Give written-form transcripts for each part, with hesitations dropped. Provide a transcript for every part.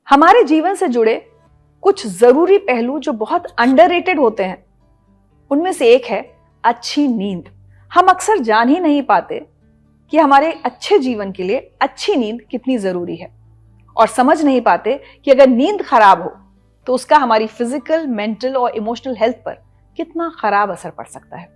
हमारे जीवन से जुड़े कुछ जरूरी पहलू जो बहुत अंडररेटेड होते हैं, उनमें से एक है अच्छी नींद। हम अक्सर जान ही नहीं पाते कि हमारे अच्छे जीवन के लिए अच्छी नींद कितनी जरूरी है, और समझ नहीं पाते कि अगर नींद खराब हो तो उसका हमारी फिजिकल, मेंटल और इमोशनल हेल्थ पर कितना खराब असर पड़ सकता है।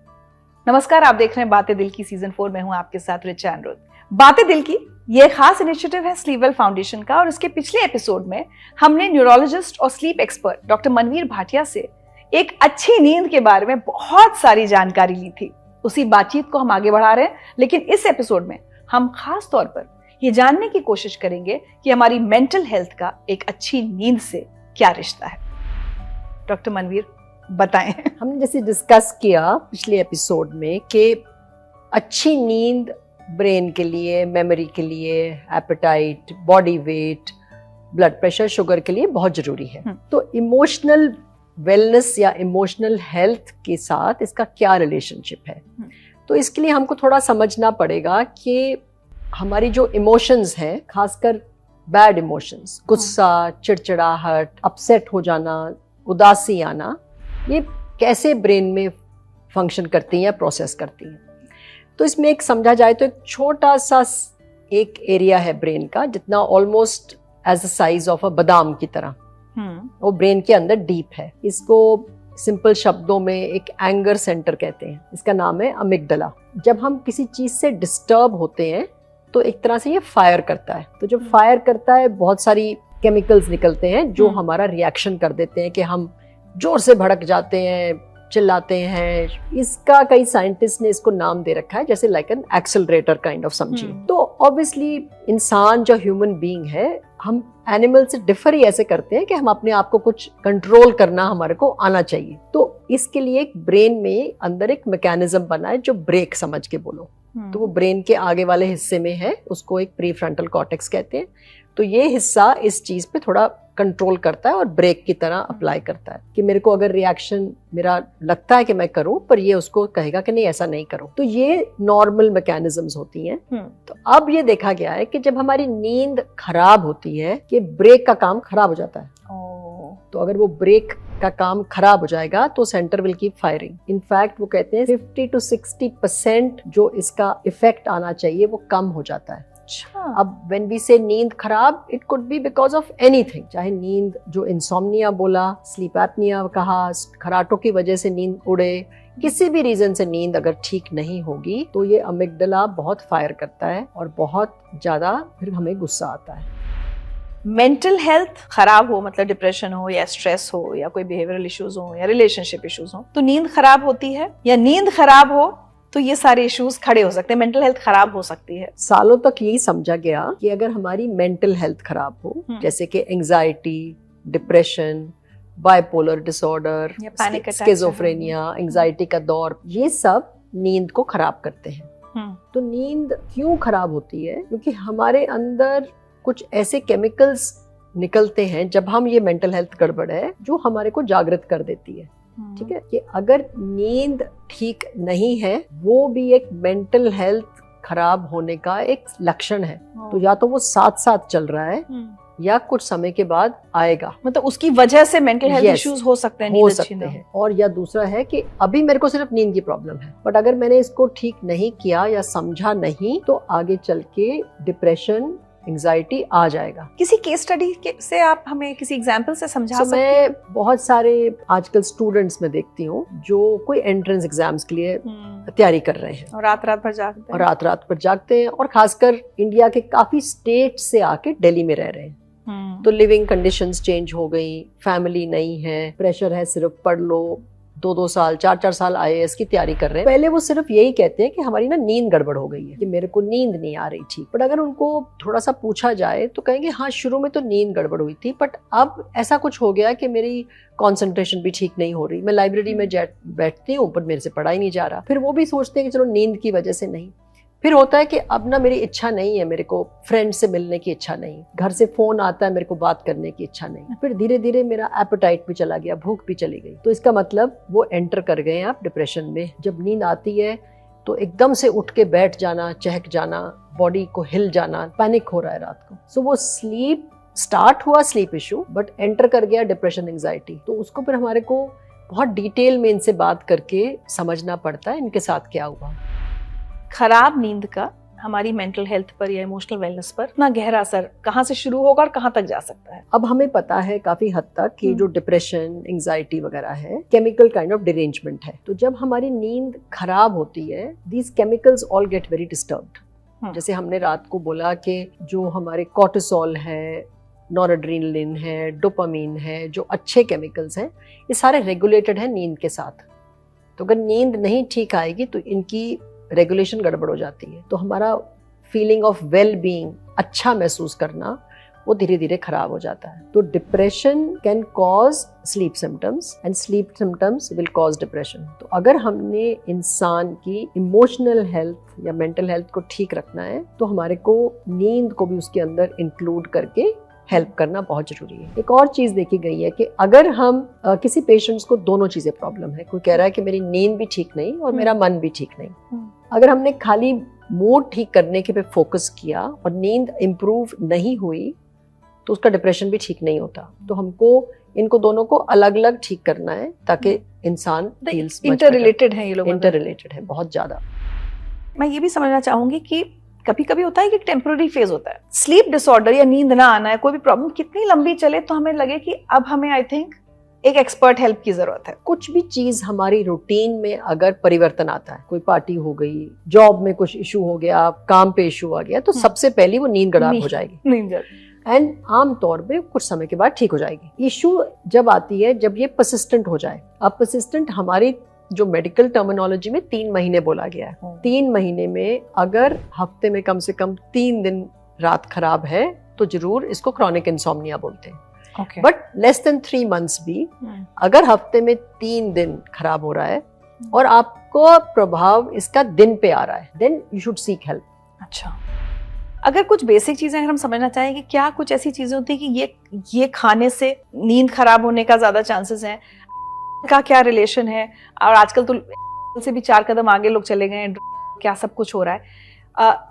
नमस्कार, आप देख रहे हैं बातें दिल की सीजन 4 में हूं आपके साथ रिचा अनुरुद्ध। बातें दिल की यह खास इनिशिएटिव है स्लीपवेल फाउंडेशन का, और इसके पिछले एपिसोड में हमने न्यूरोलॉजिस्ट और sleep expert doctor Manveer Bhatia से एक अच्छी नींद के बारे में बहुत सारी जानकारी ली थी। उसी बातचीत को हम आगे बढ़ा रहे हैं, लेकिन इस एपिसोड में हम खास तौर पर ये जानने की कोशिश करेंगे कि हमारी मेंटल हेल्थ का एक अच्छी नींद से क्या रिश्ता है। डॉक्टर मनवीर बताएं। हमने जैसे डिस्कस किया पिछले एपिसोड में कि अच्छी नींद ब्रेन के लिए, मेमोरी के लिए, appetite, body weight, blood pressure, sugar के लिए बहुत जरूरी है। तो इमोशनल वेलनेस या इमोशनल हेल्थ के साथ इसका क्या रिलेशनशिप है? तो इसके लिए हमको थोड़ा समझना पड़ेगा कि हमारी जो इमोशंस हैं, खासकर बैड इमोशंस, गुस्सा, चिड़चिड़ाहट, अपसेट हो जाना, उदासी आना, ये कैसे ब्रेन में फंक्शन करती हैं या प्रोसेस करती हैं। तो इसमें एक समझा जाए तो एक छोटा सा एक एरिया है ब्रेन का, जितना almost as the size of a बादाम की तरह, वो ब्रेन के अंदर डीप है। इसको सिंपल शब्दों में एक एंगर सेंटर कहते हैं। इसका नाम है अमिगडला। जब हम किसी चीज से डिस्टर्ब होते हैं तो एक तरह से ये फायर करता है। तो जब फायर करता है, बहुत सारी केमिकल्स निकलते हैं जो हमारा रिएक्शन कर देते हैं कि हम जोर से भड़क जाते हैं, चिल्लाते हैं। इसका कई साइंटिस्ट ने इसको नाम दे रखा है, जैसे like an accelerator kind of समझिए। तो ऑब्वियसली इंसान जो ह्यूमन बीइंग है, हम एनिमल से डिफर ही ऐसे करते हैं कि हम अपने आप को कुछ कंट्रोल करना हमारे को आना चाहिए। तो इसके लिए एक ब्रेन में अंदर एक मैकेनिज्म बना है जो ब्रेक समझ के बोलो। तो वो ब्रेन के आगे वाले हिस्से में है, उसको एक प्रीफ्रंटल कॉर्टेक्स कहते हैं। तो ये हिस्सा इस चीज पे थोड़ा कंट्रोल करता है और ब्रेक की तरह अप्लाई करता है कि मेरे को अगर रिएक्शन मेरा लगता है कि मैं करूं, पर ये उसको कहेगा कि नहीं, ऐसा नहीं करो। तो ये नॉर्मल मैकेनिज्म्स होती हैं। तो अब ये देखा गया है कि जब हमारी नींद खराब होती है कि ब्रेक का काम खराब हो जाता है। तो अगर वो ब्रेक का काम खराब हो जाएगा तो centre will keep firing. In fact वो कहते हैं 50 to 60% जो इसका इफेक्ट आना चाहिए वो कम हो जाता है। अब when we say नींद खराब, it could be because of anything, चाहे नींद जो इंसोम्निया बोला, स्लीप एपनिया कहा, खराटों की वजह से नींद उड़े, किसी भी रीजन से नींद अगर ठीक नहीं होगी तो ये अमिगडला बहुत फायर करता है और बहुत ज्यादा फिर हमें गुस्सा आता है। मेंटल हेल्थ खराब हो, मतलब डिप्रेशन हो या स्ट्रेस हो या कोई बिहेवियरल इश्यूज हो या रिलेशनशिप इश्यूज हो, तो नींद खराब होती है, या नींद खराब हो तो ये सारे इश्यूज खड़े हो सकते हैं, मेंटल हेल्थ खराब हो सकती है। सालों तक यही समझा गया कि अगर हमारी मेंटल हेल्थ खराब हो, जैसे कि anxiety, depression, bipolar disorder, schizophrenia, anxiety का दौर, ये सब नींद को खराब करते हैं। तो नींद क्यों खराब होती है? क्योंकि हमारे अंदर कुछ ऐसे केमिकल्स निकलते हैं जब हम ये मेंटल हेल्थ गड़बड़ है जो हमारे को जागृत कर देती है। ठीक है, कि अगर नींद ठीक नहीं है, वो भी एक मेंटल हेल्थ खराब होने का एक लक्षण है। तो या तो वो साथ साथ चल रहा है या कुछ समय के बाद आएगा, मतलब उसकी वजह से मेंटल हेल्थ इश्यूज हो सकते हैं, हो सकते हैं। और या दूसरा है कि अभी मेरे को सिर्फ नींद की प्रॉब्लम है, बट अगर मैंने इसको ठीक नहीं किया या समझा नहीं तो आगे चल के डिप्रेशन, एंजाइटी आ जाएगा। किसी केस स्टडी से आप हमें किसी एग्जांपल से समझा सकते हैं? मैं बहुत सारे आजकल स्टूडेंट्स में देखती हूँ जो कोई एंट्रेंस एग्जाम्स के लिए तैयारी कर रहे हैं और रात रात भर जागते हैं, और खासकर इंडिया के काफी स्टेट से आके दिल्ली में रह रहे हैं। तो लिविंग कंडीशंस चेंज हो गई, फैमिली नहीं है, प्रेशर है, सिर्फ पढ़ लो, 2-2 साल 4-4 साल IAS की तैयारी कर रहे हैं। पहले वो सिर्फ यही कहते हैं कि हमारी ना नींद गड़बड़ हो गई है, कि मेरे को नींद नहीं आ रही थी। बट अगर उनको थोड़ा सा पूछा जाए तो कहेंगे हाँ, शुरू में तो नींद गड़बड़ हुई थी, बट अब ऐसा कुछ हो गया कि मेरी कंसंट्रेशन भी ठीक नहीं हो रही, मैं लाइब्रेरी में बैठती हूँ पर मेरे से पढ़ा ही नहीं जा रहा। फिर वो भी सोचते हैं कि चलो नींद की वजह से नहीं। फिर होता है कि अब ना मेरी इच्छा नहीं है, मेरे को फ्रेंड से मिलने की इच्छा नहीं, घर से फोन आता है, मेरे को बात करने की इच्छा नहीं। फिर धीरे धीरे मेरा एपेटाइट भी चला गया, भूख भी चली गई। तो इसका मतलब वो एंटर कर गए हैं आप डिप्रेशन में। जब नींद आती है तो एकदम से उठ के बैठ जाना, चहक जाना, बॉडी को हिल जाना, पैनिक हो रहा है रात को। सो वो स्लीप स्टार्ट हुआ स्लीप इशू बट एंटर कर गया डिप्रेशन एंजाइटी, तो उसको फिर हमारे को बहुत डिटेल में इनसे बात करके समझना पड़ता है इनके साथ क्या हुआ। खराब नींद का हमारी मेंटल हेल्थ पर या इमोशनल वेलनेस पर इतना गहरा असर कहाँ से शुरू होगा और कहाँ तक जा सकता है? अब हमें पता है काफी हद तक कि जो डिप्रेशन एंजाइटी वगैरह है केमिकल काइंड ऑफ डिरेंजमेंट है। तो जब हमारी नींद खराब होती है these chemicals all get very disturbed. जैसे हमने रात को बोला कि जो हमारे कॉर्टिसोल है, नॉरएड्रेनालिन है, डोपामीन है, जो अच्छे केमिकल्स हैं ये सारे रेगुलेटेड हैं नींद के साथ। तो अगर नींद नहीं ठीक आएगी तो इनकी रेगुलेशन गड़बड़ हो जाती है, तो हमारा फीलिंग ऑफ वेल बीइंग, अच्छा महसूस करना, वो धीरे धीरे खराब हो जाता है। तो depression can cause sleep symptoms and sleep symptoms will cause depression. तो अगर हमने इंसान की इमोशनल हेल्थ या मेंटल हेल्थ को ठीक रखना है तो हमारे को नींद को भी उसके अंदर इंक्लूड करके हेल्प करना बहुत जरूरी है। एक और चीज देखी गई है कि अगर हम किसी पेशेंट्स को दोनों चीजें प्रॉब्लम है, कोई कह रहा है कि मेरी नींद भी ठीक नहीं और मेरा मन भी ठीक नहीं, अगर हमने खाली मूड ठीक करने के पे फोकस किया और नींद इम्प्रूव नहीं हुई तो उसका डिप्रेशन भी ठीक नहीं होता। तो हमको इनको दोनों को अलग अलग ठीक करना है ताकि इंसान इंटर रिलेटेड है, ये लोग इंटर रिलेटेड है बहुत ज्यादा। मैं ये भी समझना चाहूंगी कि कभी कभी होता है कि टेम्पररी फेज होता है, स्लीप डिसऑर्डर या नींद ना आना है, कोई भी प्रॉब्लम कितनी लंबी चले तो हमें लगे कि अब हमें आई थिंक एक एक्सपर्ट हेल्प की जरूरत है। कुछ भी चीज हमारी रूटीन में अगर परिवर्तन आता है, कोई पार्टी हो गई, जॉब में कुछ इशू हो गया, काम पे इशू आ गया, तो सबसे पहली वो नींद खराब हो जाएगी एंड आमतौर पे कुछ समय के बाद ठीक हो जाएगी। इशू जब आती है जब ये परसिस्टेंट हो जाए। अब परसिस्टेंट हमारी जो मेडिकल टर्मिनोलॉजी में 3 महीने बोला गया है। 3 महीने में अगर हफ्ते में कम से कम 3 दिन रात खराब है तो जरूर इसको क्रॉनिक इंसोम्निया बोलते हैं। बट लेस देन 3 मंथ्स भी अगर हफ्ते में 3 दिन खराब हो रहा है और आपको प्रभाव इसका दिन पे आ रहा है, then you should seek help. अच्छा, अगर कुछ बेसिक चीजें अगर हम समझना चाहें कि क्या कुछ ऐसी चीजें होती है कि ये खाने से नींद खराब होने का ज्यादा चांसेस है, का क्या रिलेशन है, और आजकल तो से भी 4 कदम आगे लोग चले गए हैं, क्या सब कुछ हो रहा है,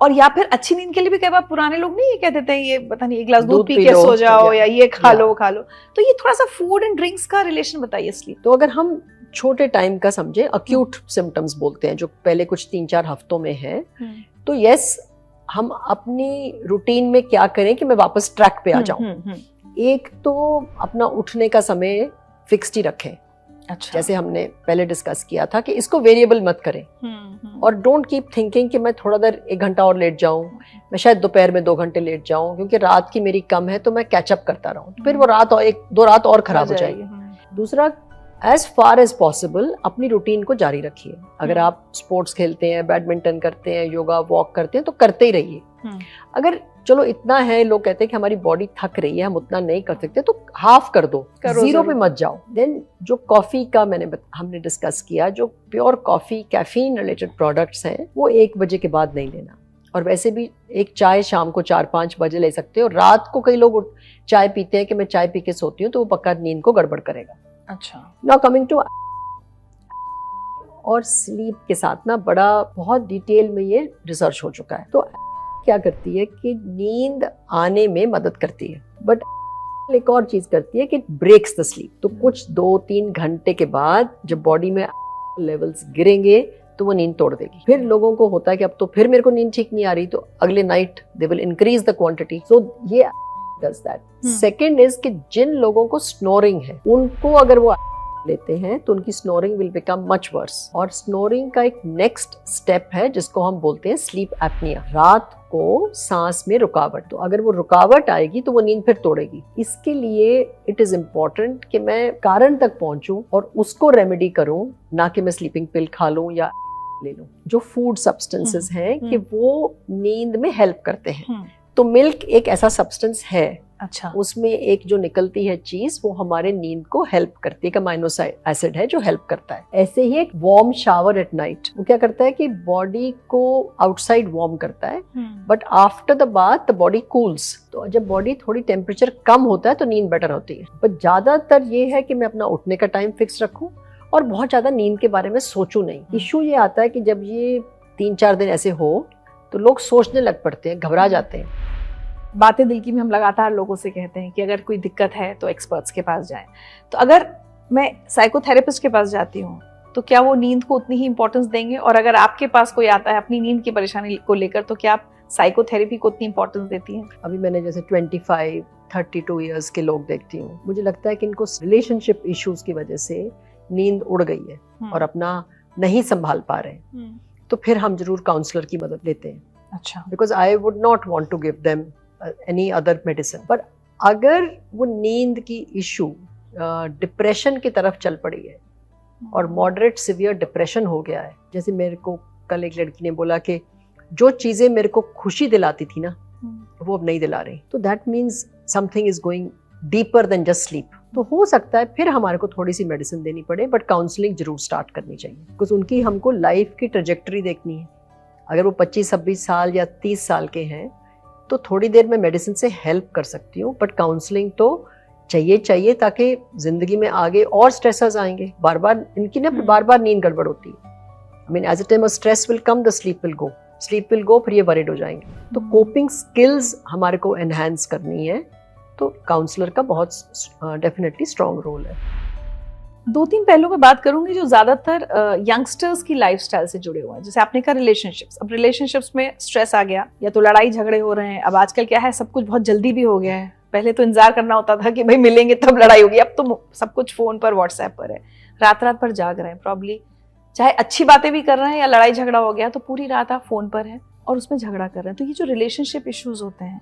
और या फिर अच्छी नींद के लिए भी कई बार पुराने लोग नहीं ये कह देते हैं ये पता नहीं 1 गिलास दूध पी के सो जाओ या ये खा लो। तो ये थोड़ा सा फूड एंड ड्रिंक्स का रिलेशन बताइए स्लीप। तो अगर हम छोटे टाइम का समझे, अक्यूट सिम्टम्स बोलते हैं जो पहले कुछ 3-4 हफ्तों में है, तो यस हम अपनी रूटीन में क्या करें कि मैं वापस ट्रैक पे आ जाऊं। एक तो अपना उठने का समय फिक्स्ड ही रखें। अच्छा। जैसे हमने पहले डिस्कस किया था कि इसको वेरिएबल मत करें और डोंट कीप थिंकिंग कि मैं थोड़ा देर 1 घंटा और लेट जाऊं, मैं शायद दोपहर में 2 घंटे लेट जाऊं क्योंकि रात की मेरी कम है तो मैं कैचअप करता रहूं, तो फिर वो रात और 1-2 रात और खराब हो जाएगी। दूसरा, एज फार एज पॉसिबल अपनी रूटीन को जारी रखिए। अगर आप स्पोर्ट्स खेलते हैं, बैडमिंटन करते हैं, योगा वॉक करते हैं तो करते ही रहिए। अगर चलो इतना है, लोग कहते हैं कि हमारी बॉडी थक रही है, हम उतना नहीं कर सकते, तो हाफ कर दो, 0 पे मत जाओ। देन जो कॉफी का हमने डिस्कस किया, जो pure coffee caffeine related products हैं वो 1 बजे के बाद नहीं लेना, और वैसे भी एक चाय शाम को 4-5 बजे ले सकते हो। रात को कई लोग चाय पीते हैं कि मैं चाय पी के सोती हूँ, तो वो पक्का नींद को गड़बड़ करेगा। अच्छा, नाउ कमिंग टू और स्लीप के साथ ना बहुत डिटेल में ये रिसर्च हो चुका है। तो क्या करती है कि नींद आने में मदद करती है, बट एक और चीज करती है कि ब्रेक्स द स्लीप। तो कुछ 2-3 घंटे के बाद जब बॉडी में लेवल्स गिरेंगे तो वो नींद तोड़ देगी। फिर लोगों को होता है कि अब तो फिर मेरे को नींद ठीक नहीं आ रही, तो अगले night they will increase the quantity. So ये does that. Second is कि जिन लोगों को स्नोरिंग है उनको अगर वो लेते हैं तो उनकी snoring will become much worse. और स्नोरिंग का एक नेक्स्ट स्टेप है जिसको हम बोलते हैं स्लीप एपनिया, रात को सांस में रुकावट। तो अगर वो रुकावट आएगी तो वो नींद फिर तोड़ेगी। इसके लिए इट इज इम्पोर्टेंट कि मैं कारण तक पहुंचूं और उसको रेमेडी करूं, ना कि मैं स्लीपिंग पिल खा लूं या ले लूं। जो फूड सब्सटेंसेस हैं कि वो नींद में हेल्प करते हैं। तो मिल्क एक ऐसा सब्सटेंस है, अच्छा, उसमें एक जो निकलती है चीज वो हमारे नींद को हेल्प करती है, अमाइनो एसिड है जो हेल्प करता है। ऐसे ही एक वार्म शावर एट नाइट, वो क्या करता है कि बॉडी को आउटसाइड वार्म करता है, but after the bath the body cools. तो जब बॉडी थोड़ी टेम्परेचर कम होता है तो नींद बेटर होती है। बट ज्यादातर ये है कि मैं अपना उठने का टाइम फिक्स रखूं और बहुत ज्यादा नींद के बारे में सोचूं नहीं। इशू ये आता है कि जब ये 3-4 दिन ऐसे हो तो लोग सोचने लग पड़ते हैं, घबरा जाते हैं। बातें दिल की में हम लगातार लोगों से कहते हैं कि अगर कोई दिक्कत है तो एक्सपर्ट्स के पास जाएं। तो अगर मैं साइकोथेरेपिस्ट के पास जाती हूँ तो क्या वो नींद को उतनी ही इंपॉर्टेंस देंगे? और अगर आपके पास कोई आता है अपनी नींद की परेशानी को लेकर, तो क्या आप साइकोथेरेपी को उतनी इंपॉर्टेंस देती हैं? अभी मैंने जैसे 25-32 इयर्स के लोग देखती हूँ, मुझे लगता है कि इनको रिलेशनशिप इश्यूज की वजह से नींद उड़ गई है और अपना नहीं संभाल पा रहे हैं, तो फिर हम जरूर काउंसलर की मदद लेते हैं। अच्छा। Because I would not want to give them any other medicine. पर अगर वो नींद की इशू डिप्रेशन की तरफ चल पड़ी है और मॉडरेट सिवियर डिप्रेशन हो गया है, जैसे मेरे को कल एक लड़की ने बोला कि जो चीजें मेरे को खुशी दिलाती थी ना वो अब नहीं दिला रही, तो that means something is going deeper than just sleep. तो हो सकता है फिर हमारे को थोड़ी सी मेडिसिन देनी पड़े, बट काउंसलिंग जरूर स्टार्ट करनी चाहिए, बिकॉज उनकी हमको लाइफ की ट्रेजेक्टरी देखनी है। अगर वो 25-26 साल या 30 साल के हैं तो थोड़ी देर में मेडिसिन से हेल्प कर सकती हूँ, बट काउंसलिंग तो चाहिए ताकि जिंदगी में आगे और स्ट्रेसर्स आएंगे, बार बार इनकी ना बार बार नींद गड़बड़ होती है। I mean as a time stress will come the sleep will go, फिर ये वरीड हो जाएंगे। तो कोपिंग स्किल्स हमारे को एनहांस करनी है, तो काउंसलर का बहुत डेफिनेटली स्ट्रॉन्ग रोल है। 2-3 पहलू में बात करूंगी जो ज्यादातर यंगस्टर्स की लाइफस्टाइल से जुड़े हुए हैं। जैसे आपने कहा रिलेशनशिप्स, अब रिलेशनशिप्स में स्ट्रेस आ गया या तो लड़ाई झगड़े हो रहे हैं। अब आजकल क्या है, सब कुछ बहुत जल्दी भी हो गया है। पहले तो इंतजार करना होता था कि भाई मिलेंगे तब लड़ाई होगी, अब तो सब कुछ फोन पर व्हाट्सएप पर है, रात रात भर जाग रहे हैं, प्रॉब्ली चाहे अच्छी बातें भी कर रहे हैं या लड़ाई झगड़ा हो गया तो पूरी रात आप फोन पर हैं और उसमें झगड़ा कर रहे हैं। तो ये जो रिलेशनशिप इश्यूज होते हैं,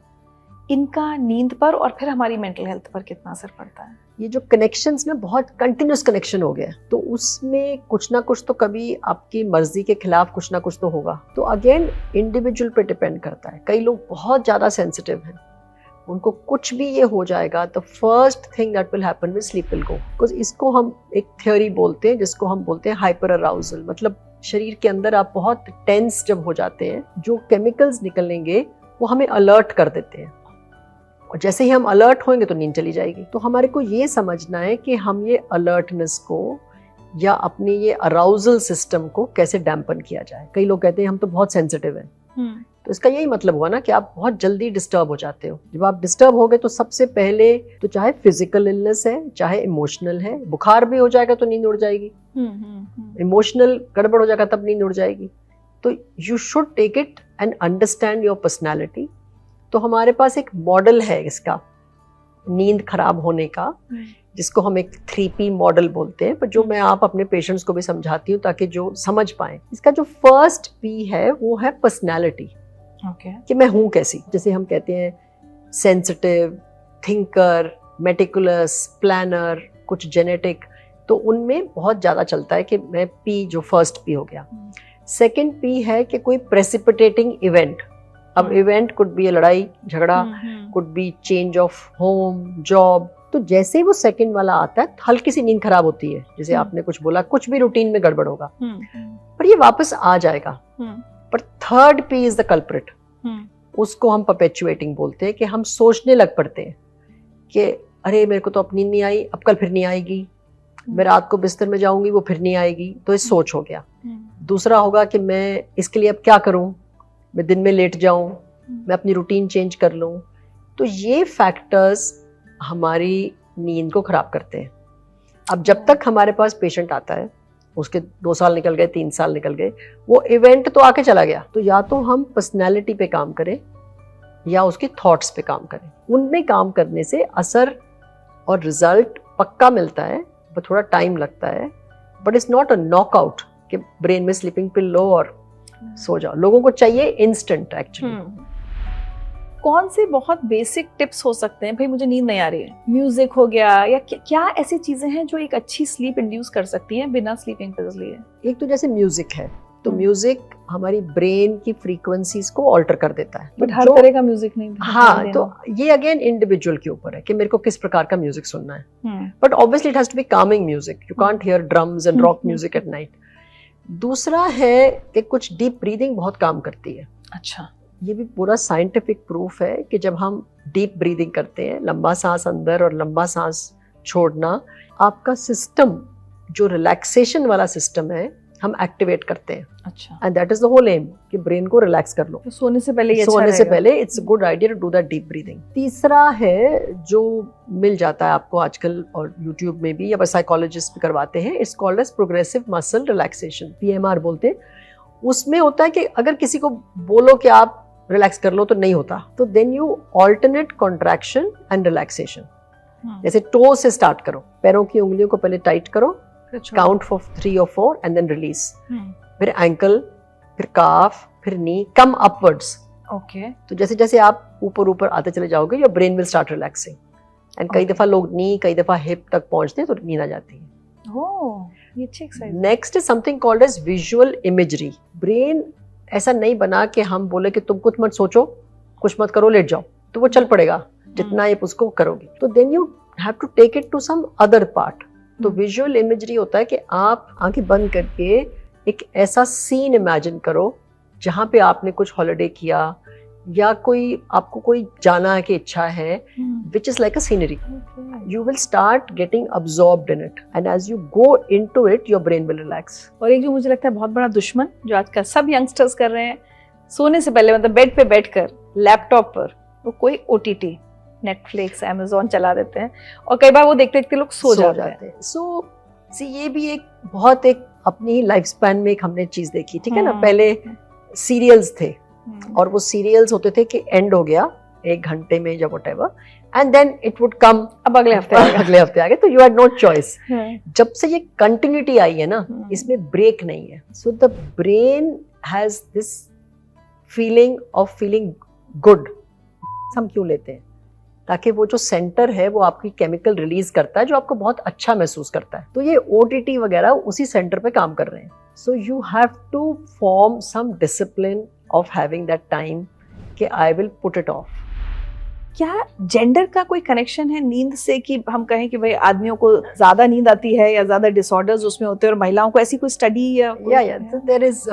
इनका नींद पर और फिर हमारी मेंटल हेल्थ पर कितना असर पड़ता है? ये जो कनेक्शंस में बहुत कंटिन्यूस कनेक्शन हो गया, तो उसमें कुछ ना कुछ तो कभी आपकी मर्जी के खिलाफ कुछ ना कुछ तो होगा। तो अगेन इंडिविजुअल पे डिपेंड करता है। कई लोग बहुत ज्यादा सेंसिटिव हैं, उनको कुछ भी ये हो जाएगा तो first thing that will happen with sleep will go. Because इसको हम एक थ्योरी बोलते हैं जिसको हम बोलते हैं हाइपर अराउजल। मतलब शरीर के अंदर आप बहुत टेंस जब हो जाते हैं, जो केमिकल्स निकलेंगे वो हमें अलर्ट कर देते हैं, और जैसे ही हम अलर्ट होंगे तो नींद चली जाएगी। तो हमारे को ये समझना है कि हम ये अलर्टनेस को या अपनी ये अराउजल सिस्टम को कैसे डैम्पन किया जाए। कई लोग कहते हैं हम तो बहुत सेंसिटिव हैं, तो इसका यही मतलब हुआ ना कि आप बहुत जल्दी डिस्टर्ब हो जाते हो। जब आप डिस्टर्ब हो गए तो सबसे पहले तो चाहे फिजिकल इलनेस है चाहे इमोशनल है, बुखार भी हो जाएगा तो नींद उड़ जाएगी, इमोशनल गड़बड़ हो जाएगा तब नींद उड़ जाएगी। तो you should take it and understand your personality. तो हमारे पास एक मॉडल है इसका नींद खराब होने का, जिसको हम एक 3P मॉडल बोलते हैं, पर जो मैं आप अपने पेशेंट्स को भी समझाती हूँ ताकि जो समझ पाए। इसका जो फर्स्ट P है वो है पर्सनैलिटी। कि मैं हूँ कैसी। जैसे हम कहते हैं सेंसिटिव, थिंकर, मेटिकुलस, प्लानर, कुछ जेनेटिक, तो उनमें बहुत ज्यादा चलता है कि मैं P जो फर्स्ट P हो गया। सेकंड P है कि कोई प्रेसिपिटेटिंग इवेंट। अब इवेंट कुड बी लड़ाई झगड़ा, could be change of home, job. तो जैसे ही वो सेकंड वाला आता है हल्की सी नींद खराब होती है, जैसे आपने कुछ बोला, कुछ भी रूटीन में गड़बड़ होगा, पर ये वापस आ जाएगा। पर third P is the culprit. उसको हम परपेचुएटिंग बोलते हैं कि हम सोचने लग पड़ते हैं कि अरे मेरे को तो अब नींद नहीं आई, अब कल फिर नहीं आएगी, मैं रात को बिस्तर में जाऊंगी वो फिर नहीं आएगी, तो ये सोच हो गया। दूसरा होगा कि मैं इसके लिए अब क्या करूं, मैं दिन में लेट जाऊं, मैं अपनी रूटीन चेंज कर लूं। तो ये फैक्टर्स हमारी नींद को खराब करते हैं। अब जब तक हमारे पास पेशेंट आता है, उसके 2 साल निकल गए, 3 साल निकल गए, वो इवेंट तो आके चला गया, तो या तो हम पर्सनैलिटी पे काम करें या उसके थॉट्स पे काम करें। उनमें काम करने से असर और रिजल्ट पक्का मिलता है, पर थोड़ा टाइम लगता है। But it's not a knockout कि ब्रेन में स्लीपिंग पिल लो और सो जाओ। लोगों को चाहिए इंस्टेंट एक्चुअली। कौन से बहुत बेसिक टिप्स हो सकते हैं, भाई मुझे नींद नहीं आ रही है, म्यूजिक हो गया, या क्या ऐसी चीजें हैं जो एक अच्छी स्लीप इंड्यूस कर सकती हैं बिना स्लीपिंग पिल्स लिए? एक तो जैसे म्यूजिक है, तो म्यूजिक हमारी ब्रेन की फ्रीक्वेंसीज को ऑल्टर कर देता है। बट हर तरह का म्यूजिक नहीं। हाँ, तो ये अगेन इंडिविजुअल के ऊपर है कि मेरे को किस प्रकार का म्यूजिक सुनना है। But obviously it has to be calming music, you can't hear drums and rock music at night. दूसरा है कि कुछ डीप ब्रीदिंग बहुत काम करती है। अच्छा, ये भी पूरा साइंटिफिक प्रूफ है कि जब हम डीप ब्रीदिंग करते हैं, लंबा सांस अंदर और लंबा सांस छोड़ना, आपका सिस्टम जो रिलैक्सेशन वाला सिस्टम है हम एक्टिवेट करते हैं, अच्छा, and that is the whole aim कि ब्रेन को रिलैक्स कर लो। तो सोने से पहले ये अच्छा सोने से रहेगा। पहले it's good idea to do that deep breathing. तीसरा है जो मिल जाता है आपको आजकल और यूट्यूब में भी, या बस साइकोलॉजिस्ट भी करवाते हैं, it's called as progressive muscle relaxation, PMR बोलते हैं। उसमें होता है कि अगर किसी को बोलो कि आप रिलैक्स कर लो तो नहीं होता, तो then you alternate contraction and relaxation. जैसे टो से स्टार्ट करो, पैरों की उंगलियों को पहले टाइट करो, count for 3 or 4 and then release. फिर एंकल, फिर काफ, फिर नी, कम अपवर्ड्स। ओके, तो जैसे जैसे आप ऊपर ऊपर आते चले जाओगे, your brain will start relaxing. And कई Okay. दफा लोग नी, कई दफा हिप तक पहुंचते हैं तो नींद आ जाती है। ओह, ये अच्छी exercise. Next is something called as visual imagery. Brain ऐसा नहीं बना कि हम बोले कि तुम कुछ मत सोचो, कुछ मत करो, लेट जाओ, तो वो चल पड़ेगा जितना आप उसको करोगे। तो then you have to take it to some other part. तो विजुअल इमेजरी होता है कि आप आंखें बंद करके एक ऐसा सीन इमेजिन करो जहां पे आपने कुछ हॉलिडे किया, या कोई आपको कोई जाना है कि इच्छा है, which is like a scenery. You will start getting absorbed in it, and as you go into it, your brain will relax. और एक जो मुझे लगता है बहुत बड़ा दुश्मन जो आजकल सब यंगस्टर्स कर रहे हैं, सोने से पहले मतलब बेड पे बैठकर लैपटॉप पर वो कोई OTT, नेटफ्लिक्स, Amazon चला देते हैं, और कई बार वो देखते देखते लोग सो जाते हैं। So, see, ये भी एक बहुत एक अपनी लाइफ स्पैन में एक हमने चीज देखी, ठीक है ना। पहले सीरियल्स थे, और वो सीरियल्स होते थे कि एंड हो गया 1 घंटे में, जब whatever, and then it would come अब अगले हफ्ते आएगा। अगले हफ्ते आ गए, तो यू हैड नो चॉइस। जब से ये कंटिन्यूटी आई है ना, इसमें ब्रेक नहीं है। So the brain has this feeling of feeling good. हम क्यों लेते हैं? ताकि वो जो सेंटर है वो आपकी केमिकल रिलीज करता है जो आपको बहुत अच्छा महसूस करता है। तो ये OTT वगैरह उसी सेंटर पे काम कर रहे हैं। So you have to form some discipline of having that time कि I will put it off. क्या जेंडर का कोई कनेक्शन है नींद से, कि हम कहें कि भाई आदमियों को ज्यादा नींद आती है या ज्यादा डिसऑर्डर्स उसमें होते हैं, और महिलाओं को ऐसी कोई स्टडी या there is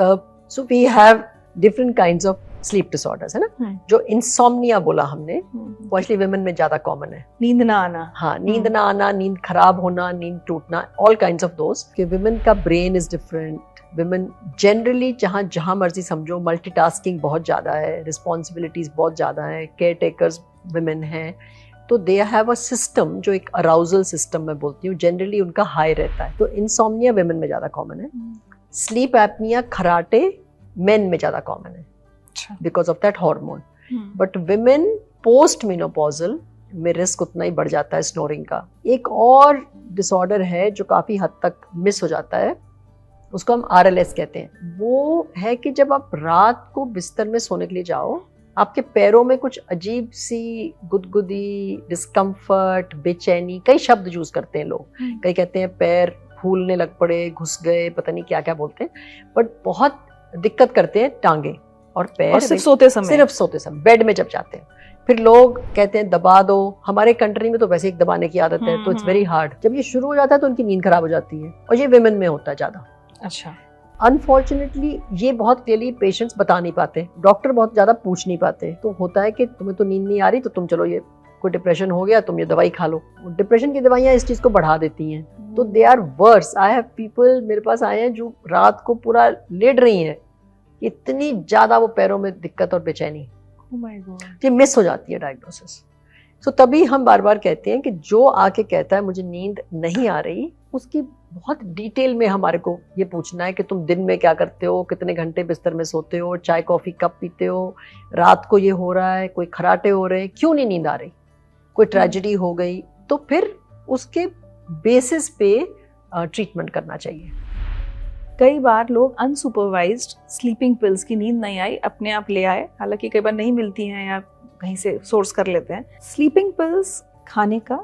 so we have different kinds of sleep disorders, है ना। जो इंसोम्निया बोला हमने, वो एक्चुअली वुमेन में ज्यादा कॉमन है। नींद ना आना, हाँ, नींद ना आना, नींद खराब होना, नींद टूटना, ऑल काइंड्स ऑफ दोस। कि वुमेन का brain is different. Women generally जहाँ मर्जी समझो, मल्टीटास्किंग बहुत ज़्यादा है, रिस्पॉन्सिबिलिटीज बहुत ज़्यादा है, केयर टेकर्स विमेन हैं, तो दे हैव अ सिस्टम जो एक अराउजल सिस्टम मैं बोलती हूँ, जनरली उनका हाई रहता है। तो इंसोम्निया विमेन में ज़्यादा कॉमन है। स्लीप एपनिया, खराटे मेन में ज़्यादा कॉमन है because of that hormone. But women post menopausal में रिस्क उतना ही बढ़ जाता है स्नोरिंग का। एक और डिसऑर्डर है जो काफ़ी हद तक मिस हो जाता है, उसको हम RLS कहते हैं। वो है कि जब आप रात को बिस्तर में सोने के लिए जाओ, आपके पैरों में कुछ अजीब सी गुदगुदी, डिस्कम्फर्ट, बेचैनी, कई शब्द यूज करते हैं लोग। कई कहते हैं पैर फूलने लग पड़े, घुस गए, पता नहीं क्या क्या बोलते हैं, बट बहुत दिक्कत करते हैं टांगे और पैर, और सिर्फ सोते समय बेड में जब जाते हैं। फिर लोग कहते हैं दबा दो, हमारे कंट्री में तो वैसे एक दबाने की आदत है, तो इट्स वेरी हार्ड। जब ये शुरू हो जाता है तो उनकी नींद खराब हो जाती है, और ये विमेन में होता है ज्यादा। अच्छा, अनफॉर्चुनेटली ये बहुत क्लियरली पेशेंट्स बता नहीं पाते, डॉक्टर बहुत ज्यादा पूछ नहीं पाते। तो होता है कि तुम्हें तो नींद नहीं आ रही, तो तुम चलो ये कोई डिप्रेशन हो गया, तुम ये दवाई खा लो। डिप्रेशन की दवाइयाँ इस चीज को बढ़ा देती हैं, तो they are worse. I have people मेरे पास आए हैं जो रात को पूरा लेट रही हैं, इतनी ज्यादा वो पैरों में दिक्कत और बेचैनी, ये मिस हो जाती है डायग्नोसिस। तो तभी हम बार बार कहते हैं कि जो आके कहता है मुझे नींद नहीं आ रही, उसकी बहुत डिटेल में हमारे को ये पूछना है कि तुम दिन में क्या करते हो, कितने घंटे बिस्तर में सोते हो, चाय कॉफी कब पीते हो, रात को ये हो रहा है, कोई खराटे हो रहे हैं, क्यों नहीं नींद आ रही, कोई ट्रेजेडी हो गई, तो फिर उसके बेसिस पे ट्रीटमेंट करना चाहिए। कई बार लोग अनसुपरवाइज्ड स्लीपिंग पिल्स की नींद नहीं आई अपने आप ले आए, हालांकि कई बार नहीं मिलती हैं या कहीं से सोर्स कर लेते हैं। स्लीपिंग पिल्स खाने का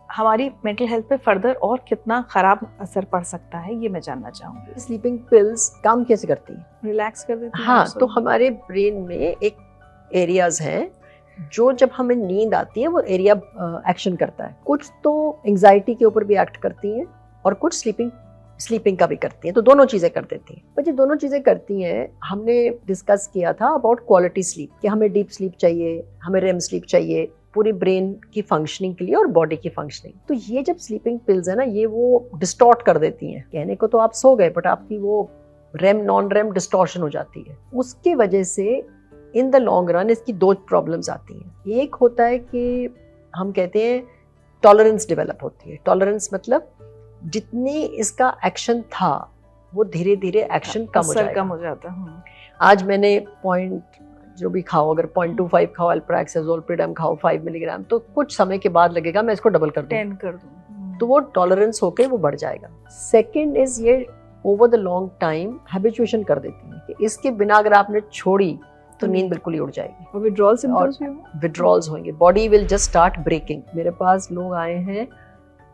हमारी मेंटल हेल्थ पे फर्दर और कितना खराब असर पड़ सकता है, ये मैं जानना चाहूंगी। स्लीपिंग पिल्स काम कैसे करती है? रिलैक्स कर देती है। हाँ, तो हमारे ब्रेन में एक एरियाज हैं जो जब हमें नींद आती है वो एरिया एक्शन करता है। कुछ तो एंजाइटी के ऊपर भी एक्ट करती हैं और कुछ स्लीपिंग का भी करती हैं, तो दोनों चीजें कर देती हैं। पर जो दोनों चीजें करती हैं, हमने डिस्कस किया था अबाउट क्वालिटी स्लीप, कि हमें डीप स्लीप चाहिए, हमें रेम स्लीप चाहिए पूरी ब्रेन की फंक्शनिंग के लिए और बॉडी की फंक्शनिंग। तो ये जब स्लीपिंग पिल्स है ना, ये वो डिस्टॉर्ट कर देती हैं। कहने को तो आप सो गए, बट आपकी वो रेम नॉन रेम डिस्टॉर्शन हो जाती है। उसकी वजह से इन द लॉन्ग रन इसकी दो प्रॉब्लम्स आती हैं। एक होता है कि हम कहते हैं टॉलरेंस डेवलप होती है। टॉलरेंस मतलब जितनी इसका एक्शन था वो धीरे धीरे एक्शन कम हो जाता है। आज मैंने पॉइंट जो भी खाओ, अगर 0.25 खाओ अल्प्राक्स एज़ोलप्रिडम खाओ 5 मिलीग्राम, तो कुछ समय के बाद लगेगा मैं इसको डबल कर दूं, 10 कर दूं, तो वो टॉलरेंस होके वो बढ़ जाएगा। सेकंड इज ये over the long time habituation कर देती है कि इसके बिना अगर आपने छोड़ी तो नींद बिल्कुल ही उड़ जाएगी और विड्रॉल सिम्पटम्स भी होंगे, विड्रॉल्स होंगे, body will just start breaking. मेरे पास लोग आए हैं,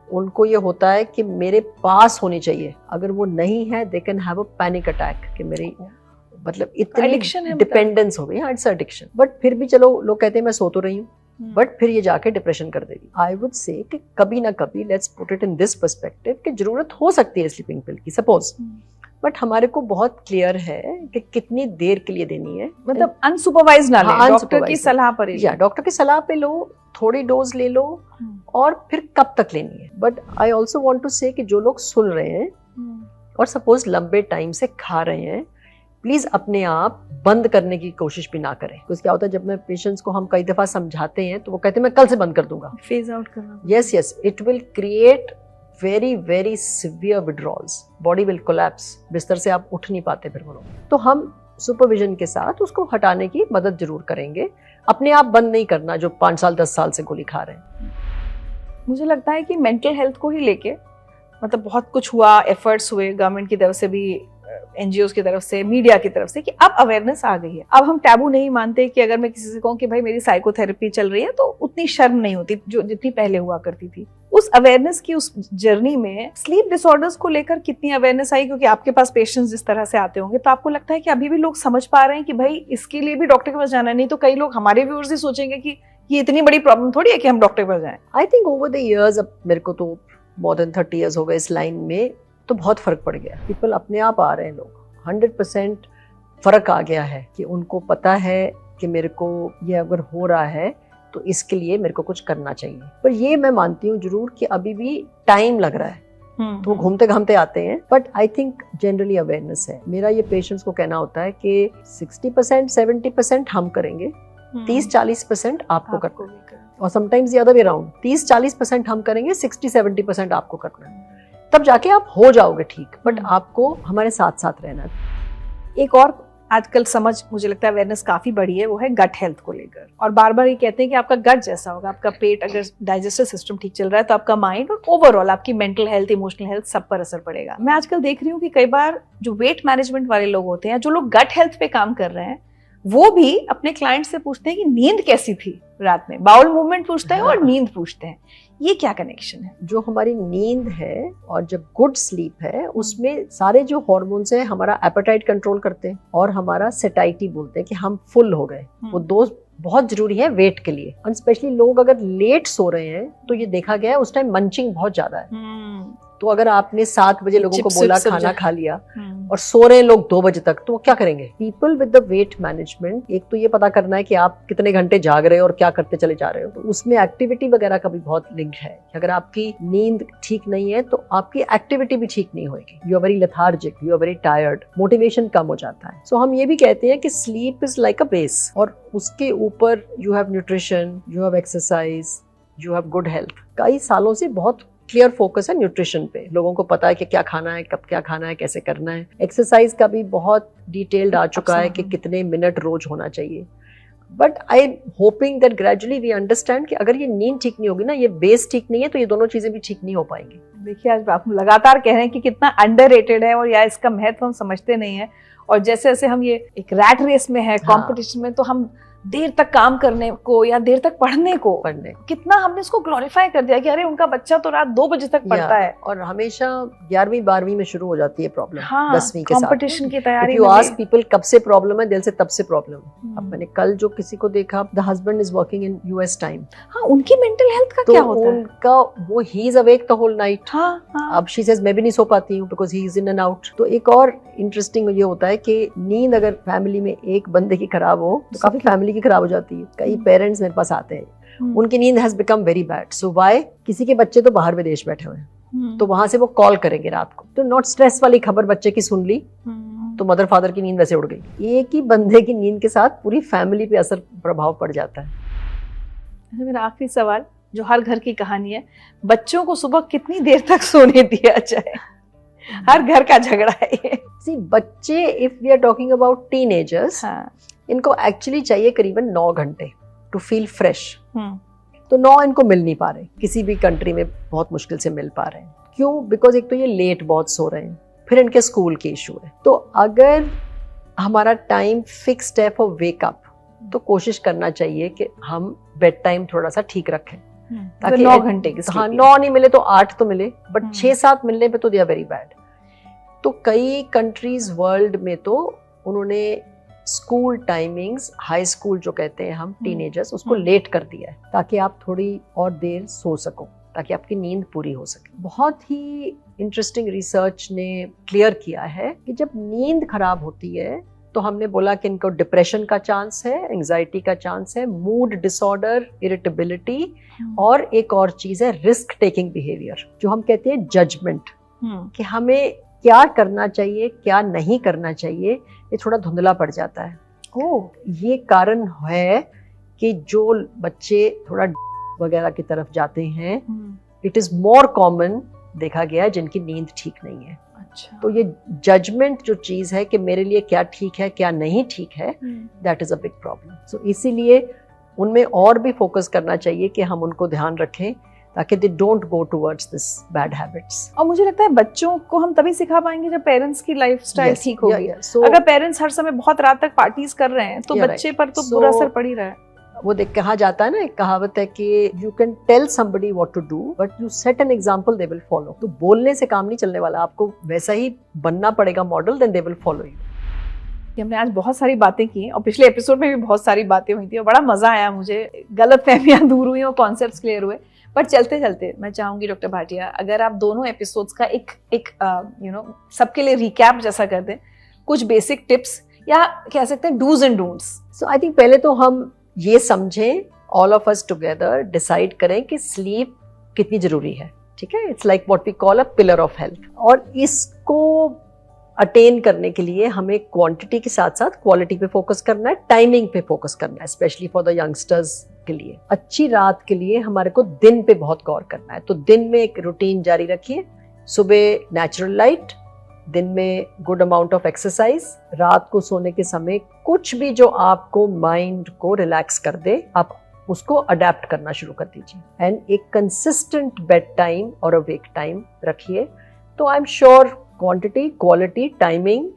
उनको ये होता है कि मेरे पास होनी चाहिए, अगर वो नहीं है they can have a panic attack कि मेरी मतलब इतनी डिपेंडेंस हो गई। हाँ, इट्स एडिक्शन। बट फिर भी चलो लोग कहते हैं मैं सो तो रही हूँ, बट फिर ये जाके डिप्रेशन कर देगी। आई वुड से कि कभी ना कभी let's put it in this perspective कि जरूरत हो सकती है स्लीपिंग पिल की सपोज, बट हमारे को बहुत क्लियर है कि कितनी देर के लिए देनी है, मतलब अनसुपरवाइज्ड ना लें, डॉक्टर की सलाह पर ही। या डॉक्टर की सलाह पे लो, थोड़ी डोज ले लो और फिर कब तक लेनी है। But I also want to say कि जो लोग सुन रहे हैं और सपोज लंबे टाइम से खा रहे हैं, प्लीज अपने आप बंद करने की कोशिश भी ना करें। कुछ क्या होता है जब मैं पेशेंट्स को हम कई दफा समझाते हैं तो वो कहते हैं मैं कल से बंद कर दूंगा, फेज आउट करना। Yes yes, it will create very very severe withdrawals, body will collapse, बिस्तर से आप उठ नहीं पाते फिर वो। तो हम सुपरविजन के साथ उसको हटाने की मदद जरूर करेंगे, अपने आप बंद नहीं करना जो 5 साल 10 साल से गोली खा रहे हैं। मुझे लगता है कि मेंटल हेल्थ को ही लेके मतलब बहुत कुछ हुआ, एफर्ट्स हुए गवर्नमेंट की तरफ से भी, एनजीओ की तरफ से, मीडिया की तरफ से, कि अब अवेयरनेस आ गई है। अब हम टैबू नहीं मानते कि अगर मैं किसी से कहूँ कि भाई मेरी साइकोथेरेपी चल रही है तो उतनी शर्म नहीं होती जो जितनी पहले हुआ करती थी। उस अवेयरनेस की उस जर्नी में स्लीप डिसऑर्डर्स को लेकर कितनी अवेयरनेस आई? क्योंकि आपके पास पेशेंट्स जिस तरह से आते होंगे तो आपको लगता है कि अभी भी लोग समझ पा रहे हैं कि भाई इसके लिए भी डॉक्टर के पास जाना, नहीं तो कई लोग हमारे व्यूअर्स ही सोचेंगे कि ये इतनी बड़ी प्रॉब्लम थोड़ी है कि हम डॉक्टर के पास जाएं। I think over the years, अब मेरे को तो मोर देन 30 इयर्स हो गए इस लाइन में, तो बहुत फर्क पड़ गया। पीपल अपने आप आ रहे हैं, लोग 100% फर्क आ गया है कि उनको पता है कि मेरे को ये अगर हो रहा है तो इसके लिए मेरे को कुछ करना चाहिए। पर ये मैं मानती हूँ जरूर कि अभी भी टाइम लग रहा है, तो वो घूमते घामते आते हैं, but I think generally awareness है। मेरा ये पेशेंट्स को कहना होता है कि 60% 70% हम करेंगे, 30-40% आपको करना है, और sometimes the other way around, 30-40% हम करेंगे, 60-70% आपको करना है, तब जाके आप हो जाओगे ठीक। बट आपको हमारे साथ साथ रहना है। एक और आजकल समझ मुझे लगता है अवेयरनेस काफी बढ़ी है, वो है गट हेल्थ को लेकर। और बार बार ये कहते हैं कि आपका गट जैसा होगा, आपका पेट अगर डाइजेस्टिव सिस्टम ठीक चल रहा है तो आपका माइंड और ओवरऑल आपकी मेंटल हेल्थ, इमोशनल हेल्थ सब पर असर पड़ेगा। मैं आजकल देख रही हूँ कि कई बार जो वेट मैनेजमेंट वाले लोग होते हैं, जो लोग गट हेल्थ पे काम कर रहे हैं, वो भी अपने क्लाइंट से पूछते हैं कि नींद कैसी थी रात में, बाउल मूवमेंट पूछते हैं और नींद पूछते हैं। ये क्या कनेक्शन है? जो हमारी नींद है और जब गुड स्लीप है उसमें सारे जो हार्मोन्स है हमारा एपेटाइट कंट्रोल करते हैं और हमारा सेटाइटी बोलते हैं कि हम फुल हो गए, वो दो बहुत जरूरी है वेट के लिए। और स्पेशली लोग अगर लेट सो रहे हैं तो ये देखा गया है उस टाइम मंचिंग बहुत ज्यादा है। तो अगर आपने 7 बजे लोगों को बोला खाना खा लिया और सो रहे हैं लोग 2 बजे तक, तो वो क्या करेंगे? People with the weight management, एक तो ये पता करना है कि आप कितने घंटे जाग रहे हो और क्या करते चले जा रहे हो, तो उसमें एक्टिविटी वगैरह का भी बहुत लिंक है। अगर आपकी नींद ठीक नहीं है तो आपकी एक्टिविटी भी ठीक नहीं होगी, you are very lethargic, you are very tired, motivation कम हो जाता है। सो हम ये भी कहते हैं कि sleep is like a base, और उसके ऊपर you have nutrition, you have exercise, you have good health. कई सालों से बहुत क्लियर फोकस है न्यूट्रिशन पे, लोगों को पता है कि क्या खाना है, कब क्या खाना है, कैसे करना है। एक्सरसाइज का भी बहुत डिटेल्ड आ चुका है कि कितने मिनट रोज होना चाहिए। But I am hoping that gradually we understand कि अगर ये नींद ठीक नहीं होगी ना, ये बेस ठीक नहीं है, तो ये दोनों चीजें भी ठीक नहीं हो पाएंगी। देखिए आज आप लगातार कह रहे हैं कि कितना अंडररेटेड है और या इसका महत्व हम समझते नहीं है, और जैसे जैसे हम ये एक रैट रेस में है, कंपटीशन में, तो हम देर तक काम करने को या देर तक पढ़ने कितना हमने इसको ग्लोरीफाई कर दिया कि अरे उनका बच्चा तो रात 2 बजे तक पढ़ता है। और हमेशा 11वीं 12वीं में शुरू हो जाती है प्रॉब्लम, 10वीं के साथ कंपटीशन की तैयारी। यू आस्क पीपल कब से प्रॉब्लम है, दिल से तब से प्रॉब्लम। अब मैंने कल जो किसी को देखा, the husband is working in US time, उनकी मेंटल हेल्थ का क्या होता है? उनका वो ही is awake the whole night. अब शी सेज मैं भी नहीं सो पाती हूँ because he is in and out. तो एक और इंटरेस्टिंग ये होता है कि नींद अगर फैमिली में एक बंदे की खराब हो तो काफी फैमिली की खराब हो जाती है। कई पेरेंट्स मेरे पास आते हैं, उनकी नींद has become very bad. So why? किसी के बच्चे तो बाहर विदेश बैठे हुए हैं, तो वहां से वो कॉल करेंगे रात को, तो नॉट स्ट्रेस वाली खबर बच्चे की सुन ली, तो मदर फादर की नींद वैसे उड़ गई। एक ही बंदे की नींद के साथ पूरी फैमिली पे असर प्रभाव पड़ जाता है। मेरा आखिरी सवाल, जो हर घर की कहानी है, बच्चों को सुबह कितनी देर तक सोने दिया जाए? हर घर का झगड़ा है ये। सी बच्चे, if we are talking about teenagers, इनको एक्चुअली चाहिए करीबन 9 घंटे टू फील फ्रेश। तो 9 इनको मिल नहीं पा रहे, किसी भी कंट्री में बहुत मुश्किल से मिल पा रहे हैं। क्यों? बिकॉज एक तो ये लेट बहुत सो रहे हैं, फिर इनके स्कूल के इशू है। तो अगर हमारा टाइम फिक्स्ड है फॉर वेकअप, तो कोशिश करना चाहिए कि हम बेड टाइम थोड़ा सा ठीक रखें, ताकि 9 घंटे की। हाँ, 9 नहीं मिले तो 8 तो मिले, बट 6-7 मिलने पे तो दे आर वेरी बैड। तो कई कंट्रीज वर्ल्ड में तो उन्होंने स्कूल टाइमिंग्स, हाई स्कूल जो कहते हैं हम टीनेजर्स, उसको लेट कर दिया है, ताकि आप थोड़ी और देर सो सको, ताकि आपकी नींद पूरी हो सके। बहुत ही इंटरेस्टिंग रिसर्च ने क्लियर किया है कि जब नींद खराब होती है तो हमने बोला कि इनको डिप्रेशन का चांस है, एंजाइटी का चांस है, मूड डिसऑर्डर, इरिटेबिलिटी, और एक और चीज है रिस्क टेकिंग बिहेवियर, जो हम कहते हैं जजमेंट, कि हमें क्या करना चाहिए क्या नहीं करना चाहिए, ये थोड़ा धुंधला पड़ जाता है। ये कारण है कि जो बच्चे थोड़ा वगैरह की तरफ जाते हैं, इट इज मोर कॉमन देखा गया है जिनकी नींद ठीक नहीं है। अच्छा। तो ये जजमेंट जो चीज है कि मेरे लिए क्या ठीक है क्या नहीं ठीक है, that is a big problem. So इसीलिए उनमें और भी फोकस करना चाहिए कि हम उनको ध्यान रखें, ताकि they don't go towards this bad habits. और मुझे लगता है बच्चों को हम तभी सिखा पाएंगे जब पेरेंट्स की लाइफस्टाइल ठीक होगी। So, अगर पेरेंट्स हर समय बहुत रात तक पार्टीज कर रहे हैं तो बच्चे पर तो बुरा असर पड़ ही रहा है। वो देख कहा जाता है ना, एक कहावत है कि you can tell somebody what to do but you set an example, they will follow. तो बोलने से काम नहीं चलने वाला, आपको वैसा ही बनना पड़ेगा model, then they will follow you. हमने आज बहुत सारी बातें की और पिछले एपिसोड में भी बहुत सारी बातें हुई थी और बड़ा मजा आया मुझे, गलतफहमियां दूर हुई और कॉन्सेप्ट्स क्लियर हुए। पर चलते चलते मैं चाहूंगी डॉक्टर भाटिया, अगर आप दोनों एपिसोड्स का एक सबके लिए रिकैप जैसा कर दें, कुछ बेसिक टिप्स या कह सकते हैं dos and don'ts. So I think पहले तो हम ये समझें, all of us together decide करें कि स्लीप कितनी जरूरी है। ठीक है, it's like what we call a pillar of health, और इसको अटेन करने के लिए हमें क्वांटिटी के साथ साथ क्वालिटी पे फोकस करना है, टाइमिंग पे फोकस करना है, स्पेशली फॉर द यंगस्टर्स के लिए। अच्छी रात के लिए हमारे को दिन पे बहुत गौर करना है। तो दिन में एक रूटीन जारी रखिए, सुबह नेचुरल लाइट, दिन में गुड अमाउंट ऑफ एक्सरसाइज, रात को सोने के समय कुछ भी जो आपको माइंड को रिलैक्स कर दे, आप उसको अडेप्ट करना शुरू कर दीजिए। एंड एक कंसिस्टेंट बेड टाइम और अ वेक टाइम रखिए। तो I am sure quantity, quality, timing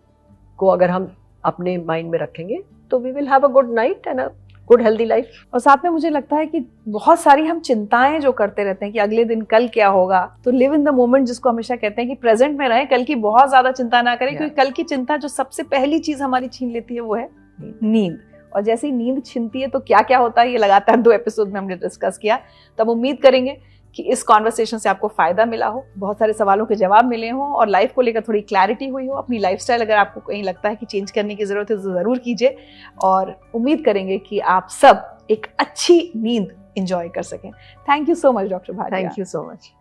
को अगर हम अपने माइंड में रखेंगे तो we will have a good night and a good healthy life. और साथ में मुझे लगता है कि बहुत सारी हम चिंताएं जो करते रहते हैं कि अगले दिन कल क्या होगा, तो लिव इन द मोमेंट, जिसको हमेशा कहते हैं कि प्रेजेंट में रहें, कल की बहुत ज्यादा चिंता ना करें, क्योंकि कल की चिंता जो सबसे पहली चीज हमारी छीन लेती है वो है नींद। और जैसे ही नींद छीनती है तो क्या क्या होता है, ये लगातार 2 एपिसोड में हमने डिस्कस किया। तब उम्मीद करेंगे कि इस कॉन्वर्सेशन से आपको फायदा मिला हो, बहुत सारे सवालों के जवाब मिले हों और लाइफ को लेकर थोड़ी क्लैरिटी हुई हो। अपनी लाइफस्टाइल अगर आपको कहीं लगता है कि चेंज करने की जरूरत है तो जरूर कीजिए, और उम्मीद करेंगे कि आप सब एक अच्छी नींद एंजॉय कर सकें। Thank you so much doctor Bhatia. Thank you so much.